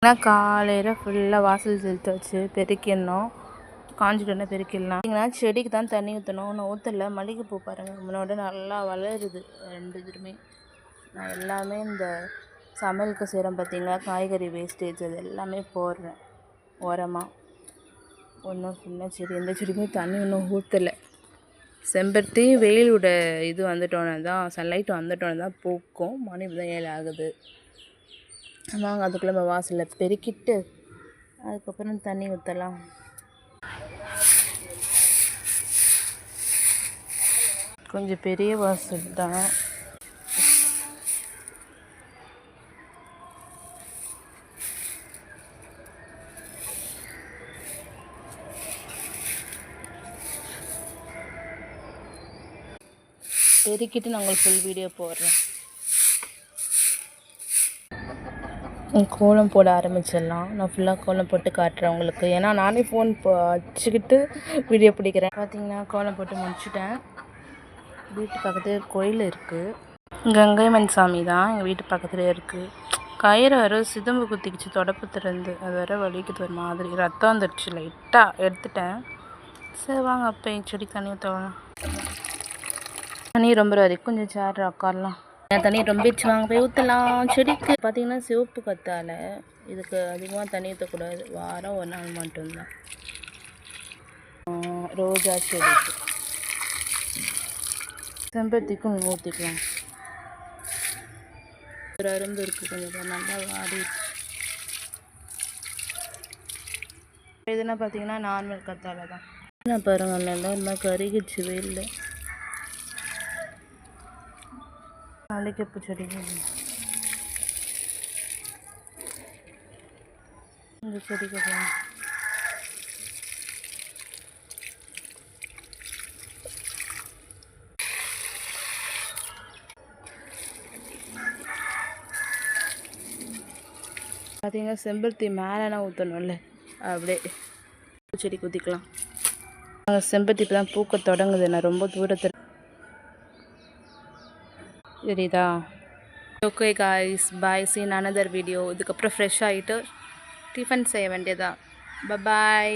ஆனால் காலையில் ஃபுல்லாக வாசல் தெளித்து வச்சு பெருக்கிடணும். காஞ்சிட்டோன்னா பெருக்கிடலாம். பார்த்தீங்கன்னா செடிக்கு தான் தண்ணி ஊற்றணும். நான் ஊற்றல. மல்லிகைப்பூ பாருங்கள் முன்னோட நல்லா வளருது. 2 இதுவுமே நான் எல்லாமே இந்த சமையலுக்கு செய்கிறேன் பார்த்தீங்களா, காய்கறி வேஸ்டேஜ் அது எல்லாமே போடுறேன் உரமாக. ஒன்றும் சின்ன செடி எந்த செடிக்குமே தண்ணி ஒன்றும் ஊற்றலை. செம்பருத்தி வெயிலோட இது வந்துட்டோன்னே தான், சன்லைட் வந்துட்டோன்னே தான் பூக்கும். மணி இப்படி தான் 7 ஆகுது. வாங்க அதுக்குள்ளே நம்ம வாசலில் பெருக்கிட்டு அதுக்கப்புறம் தண்ணி ஊற்றலாம். கொஞ்சம் பெரிய வாசல் தான். பெருக்கிட்டு நான் உங்களுக்கு ஃபுல் வீடியோ போடுறேன். கோலம் போட ஆரம்பிச்சிடலாம். நான் ஃபுல்லாக கோலம் போட்டு காட்டுறேன் உங்களுக்கு. ஏன்னா நானே ஃபோன் வச்சுக்கிட்டு வீடியோ பிடிக்கிறேன். பார்த்தீங்கன்னா கோலம் போட்டு முடிச்சுட்டேன். வீட்டு பக்கத்தில் கோயில் இருக்குது. கங்கைமன் சாமி தான் எங்கள் வீட்டு பக்கத்துலேயே இருக்குது. கயிறு வர சிதம்பு குத்திக்கிச்சு தொடப்பத்துலேருந்து. அது வர வலிக்குது ஒரு மாதிரி. ரத்தம் வந்துடுச்சு. லைட்டாக எடுத்துட்டேன். சரி வாங்க அப்போ என் செடி தண்ணி ஊற்றலாம். தண்ணி ரொம்ப வரைக்கும் கொஞ்சம் சேர் உட்காரலாம். தண்ணி ரொம்பிடுச்சு, வாங்க போய் ஊற்றலாம். செடிக்கு பார்த்தீங்கன்னா சிவப்பு கத்தாழை. இதுக்கு அதிகமாக தண்ணி ஊற்றக்கூடாது. வாரம் ஒரு நாள் மட்டும்தான். ரோஜா செடிக்கு, செம்பருத்திக்கும் ஊற்றிக்கலாம். ஒரு அரும்பு இருக்குது, கொஞ்சம் நல்லா வாடிடுச்சு. இதெல்லாம் பார்த்தீங்கன்னா நார்மல் கத்தாழை தான். என்ன பாருங்கள், நல்லா இந்த மாதிரி கருகிடுச்சு வெயிலில். மல்லிகைப்பூ செடிகள் இந்த செடிக்கு பார்த்தீங்கன்னா செம்பருத்தி மேலேனா ஊற்றணும்ல, அப்படியே செடி ஊற்றிக்கலாம். நாங்கள் செம்பருத்தி இப்போ தான் பூக்க தொடங்குது. நான் ரொம்ப தூரத்தில் தெரியுதா. Okay guys, bye. See in another video. இதுக்கப்புறம் ஃப்ரெஷ் ஆகிட்டு டிஃபன் செய்ய வேண்டியதா. பாய்.